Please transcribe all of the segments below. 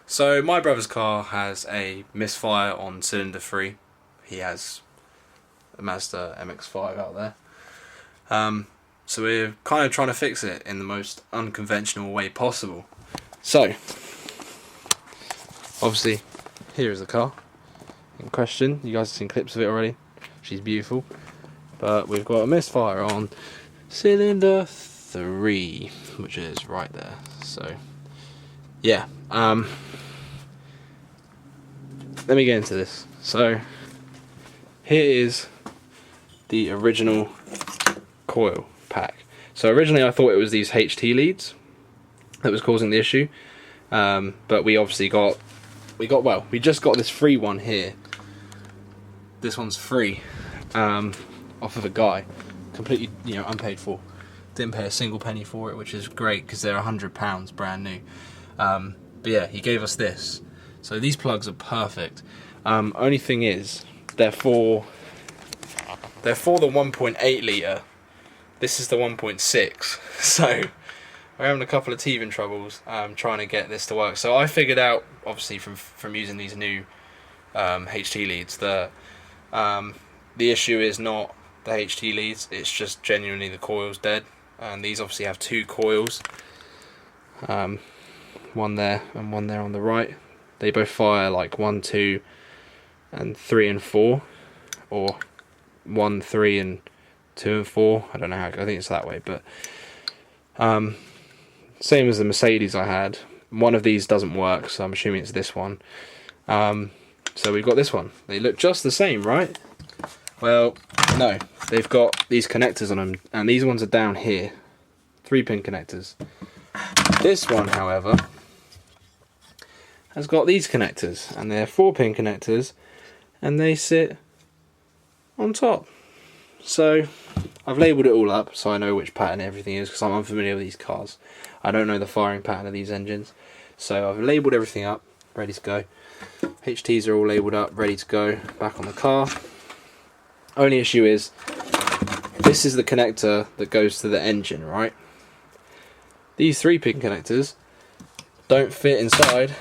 So my brother's car has a misfire on cylinder 3. He has a Mazda mx5 out there. So we're kind of trying to fix it in the most unconventional way possible. So, obviously, here is the car in question. You guys have seen clips of it already. She's beautiful. But we've got a misfire on cylinder 3, which is right there. So, yeah. Let me get into this. So, here is the original coil pack. So originally I thought it was these HT leads that was causing the issue, but we obviously we just got this free one here. This one's free, off of a guy, completely unpaid for. Didn't pay a single penny for it, which is great because they're £100 brand new. But yeah, he gave us this. So these plugs are perfect. Only thing is, they're for the 1.8 litre. This is the 1.6. So we're having a couple of teething troubles trying to get this to work. So I figured out, obviously from using these new HT leads, that the issue is not the HT leads. It's just genuinely the coil's dead. And these obviously have two coils. One there and one there on the right. They both fire like 1, 2, and 3 and 4, or 1, 3 and 2 and 4. I don't know how. I think it's that way, but same as the Mercedes I had. One of these doesn't work, so I'm assuming it's this one. So we've got this one. They look just the same, right? Well, no. They've got these connectors on them, and these ones are down here. 3-pin connectors. This one, however, has got these connectors, and they're 4-pin connectors, and they sit on top. So I've labelled it all up so I know which pattern everything is, because I'm unfamiliar with these cars. I don't know the firing pattern of these engines. So I've labelled everything up, ready to go. HTs are all labelled up, ready to go, back on the car. Only issue is, this is the connector that goes to the engine, right? These 3-pin connectors don't fit inside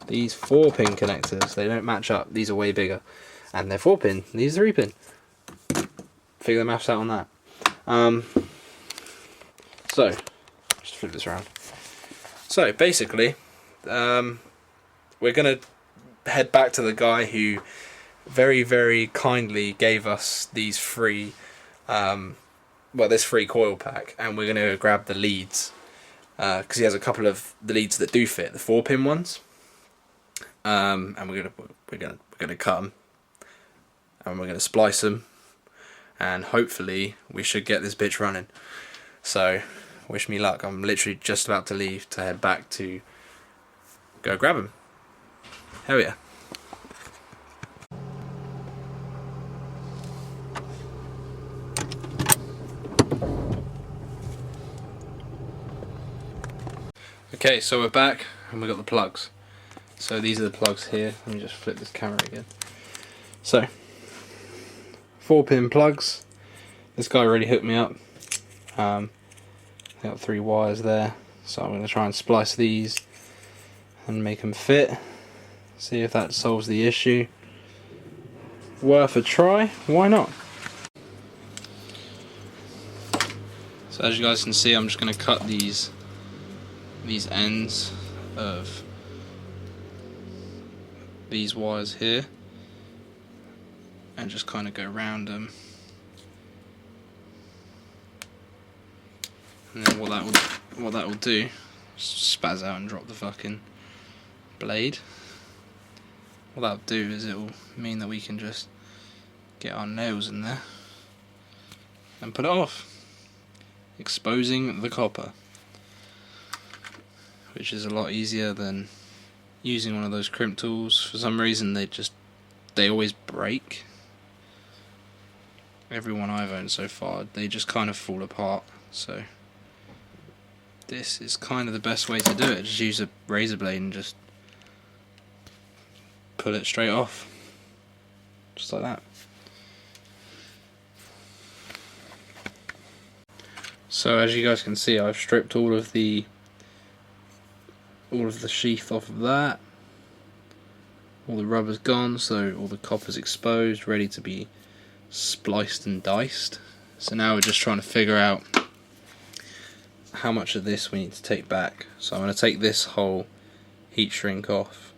these 4-pin connectors. They don't match up. These are way bigger. And they're 4-pin, these are 3-pin. Figure the maths out on that. So, just flip this around. So, basically, we're going to head back to the guy who very, very kindly gave us these free, this free coil pack, and we're going to grab the leads, because he has a couple of the leads that do fit, the 4-pin ones, and we're gonna cut them, and we're gonna splice them, and hopefully we should get this bitch running. So, wish me luck. I'm literally just about to leave to head back to go grab him. Hell yeah. Okay, so we're back and we've got the plugs. So these are the plugs here. Let me just flip this camera again. So, 4-pin plugs. This guy really hooked me up. Got 3 wires there. So I'm going to try and splice these and make them fit. See if that solves the issue. Worth a try, why not? So as you guys can see, I'm just going to cut these ends of these wires here and just kind of go around them, and then what that will do, spaz out and drop the fucking blade. What that'll do is it will mean that we can just get our nails in there and put it off, exposing the copper, which is a lot easier than using one of those crimp tools. For some reason they always break. Every one I've owned so far, they just kind of fall apart. So this is kind of the best way to do it. Just use a razor blade and just pull it straight off, just like that. So as you guys can see, I've stripped all of the all of the sheath off of that. All the rubber's gone, so all the copper's exposed, ready to be spliced and diced. So now we're just trying to figure out how much of this we need to take back. So I'm going to take this whole heat shrink off,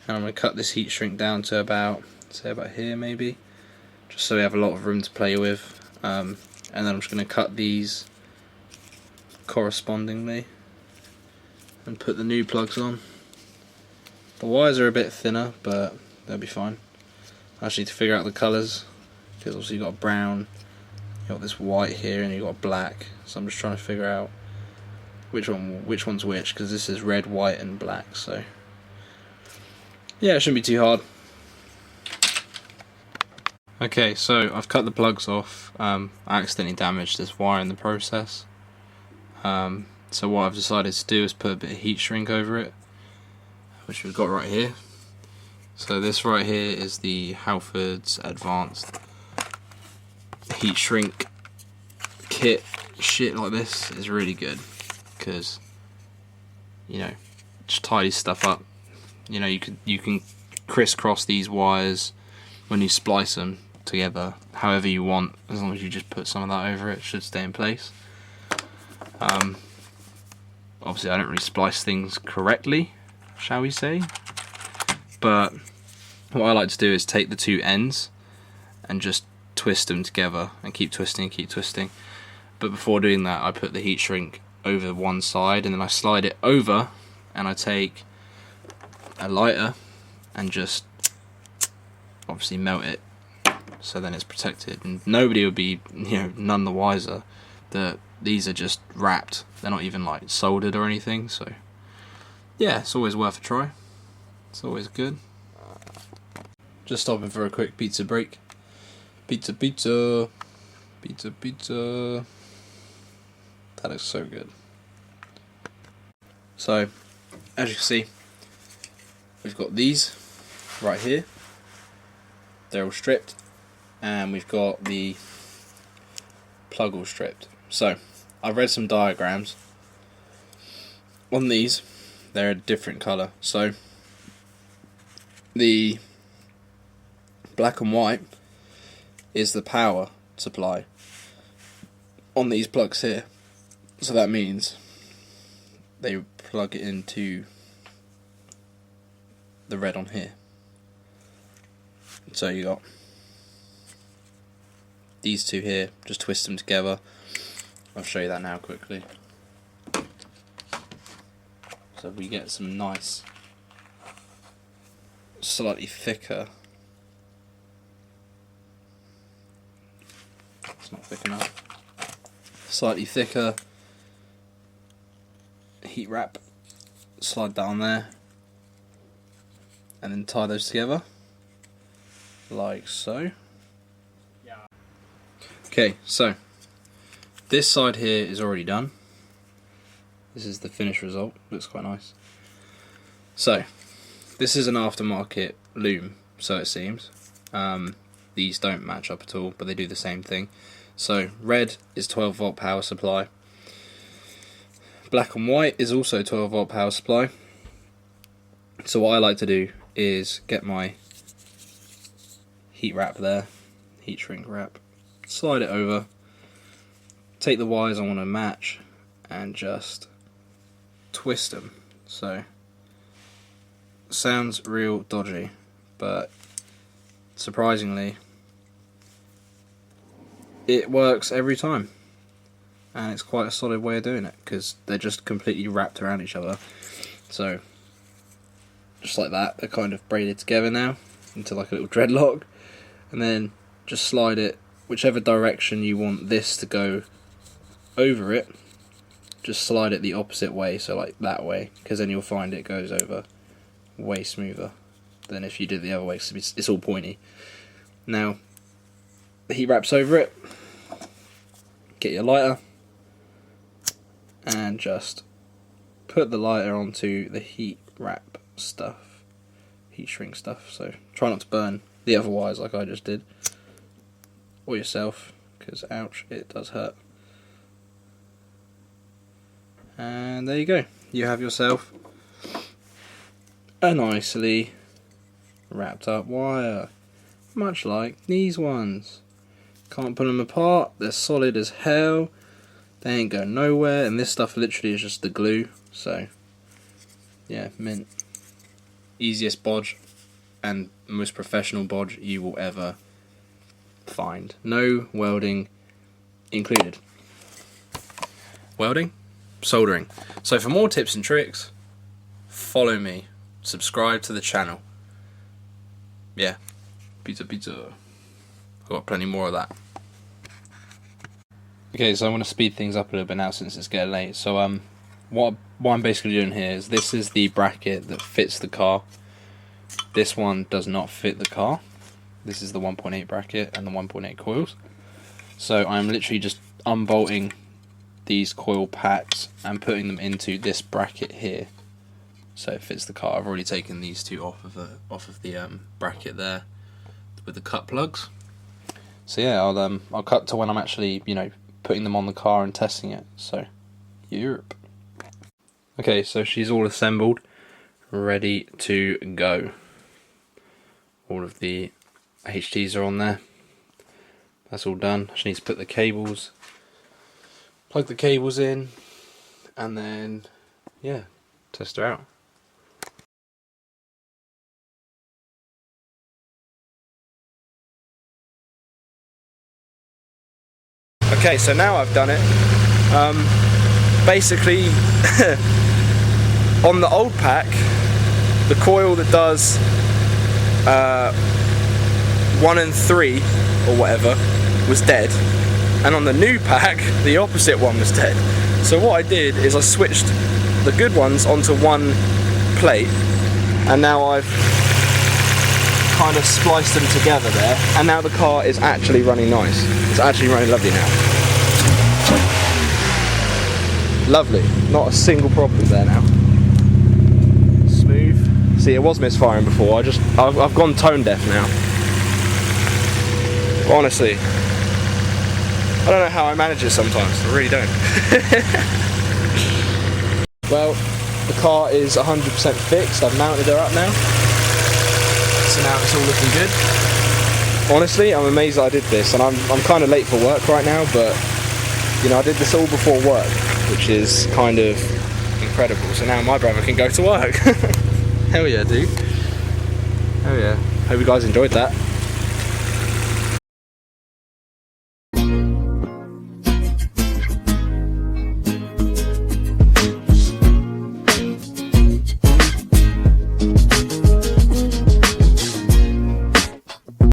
and I'm going to cut this heat shrink down to about, say about here maybe, just so we have a lot of room to play with. And then I'm just going to cut these correspondingly and put the new plugs on. The wires are a bit thinner, but they'll be fine. I just need to figure out the colours, because obviously you've got brown, you've got this white here, and you've got black. So I'm just trying to figure out which one's which, because this is red, white and black. So yeah, it shouldn't be too hard. Okay, so I've cut the plugs off. I accidentally damaged this wire in the process. So what I've decided to do is put a bit of heat shrink over it, which we've got right here. So this right here is the Halford's Advanced heat shrink kit. Shit like this is really good, because, you know, just tidies stuff up. You know, you can crisscross these wires when you splice them together however you want, as long as you just put some of that over it. It should stay in place. Obviously I don't really splice things correctly, shall we say, but what I like to do is take the two ends and just twist them together and keep twisting. But before doing that, I put the heat shrink over one side, and then I slide it over, and I take a lighter and just obviously melt it, so then it's protected, and nobody would be, you know, none the wiser that these are just wrapped. They're not even like soldered or anything. So yeah, it's always worth a try. It's always good. Just stopping for a quick pizza break. Pizza. That looks so good. So, as you can see, we've got these right here. They're all stripped, and we've got the plug all stripped. So, I've read some diagrams. On these, they're a different colour. So, the black and white is the power supply on these plugs here. So that means they plug it into the red on here. So you got these two here, just twist them together. I'll show you that now quickly. So we get some nice, slightly thicker, it's not thick enough, slightly thicker heat wrap. Slide down there and then tie those together like so. Okay, so this side here is already done. This is the finished result. Looks quite nice. So this is an aftermarket loom, so it seems. These don't match up at all, but they do the same thing. So red is 12 volt power supply. Black and white is also 12 volt power supply. So what I like to do is get my heat wrap there, heat shrink wrap, slide it over, take the wires I want to match, and just twist them. So sounds real dodgy, but surprisingly it works every time, and it's quite a solid way of doing it, because they're just completely wrapped around each other. So just like that, they're kind of braided together now into like a little dreadlock, and then just slide it whichever direction you want this to go over it. Just slide it the opposite way, so like that way, because then you'll find it goes over way smoother than if you did the other way, because it's all pointy. Now the heat wrap's over it. Get your lighter and just put the lighter onto the heat wrap stuff, heat shrink stuff. So try not to burn the other wires like I just did, or yourself, because ouch, it does hurt. And there you go, you have yourself a nicely wrapped up wire, much like these ones. Can't pull them apart, they're solid as hell, they ain't going nowhere, and this stuff literally is just the glue, so yeah, mint. Easiest bodge and most professional bodge you will ever find. No welding included. Welding, soldering. So for more tips and tricks, follow me, subscribe to the channel. Yeah, pizza. I've got plenty more of that. Okay, so I'm going to speed things up a little bit now since it's getting late. So what I'm basically doing here is, this is the bracket that fits the car. This one does not fit the car. This is the 1.8 bracket and the 1.8 coils. So I'm literally just unbolting these coil packs and putting them into this bracket here, so it fits the car. I've already taken these two off of the bracket there with the cut plugs. So yeah, I'll cut to when I'm actually, you know, putting them on the car and testing it. So Europe. Okay, so she's all assembled, ready to go. All of the HTs are on there. That's all done. I just need to put the cables, plug the cables in, and then yeah, test her out. Okay, so now I've done it. Basically, on the old pack, the coil that does 1 and 3 or whatever was dead, and on the new pack, the opposite one was dead. So what I did is I switched the good ones onto one plate, and now I've kind of spliced them together there, and now the car is actually running nice. It's actually running lovely now. Lovely, not a single problem there now. Smooth. See, it was misfiring before. I've gone tone deaf now. Honestly, I don't know how I manage it sometimes. I really don't. Well, the car is 100% fixed. I've mounted her up now. So now it's all looking good. Honestly, I'm amazed that I did this, and I'm kind of late for work right now, but you know, I did this all before work, which is kind of incredible. So now my brother can go to work. Hell yeah, dude. Hell yeah. Hope you guys enjoyed that.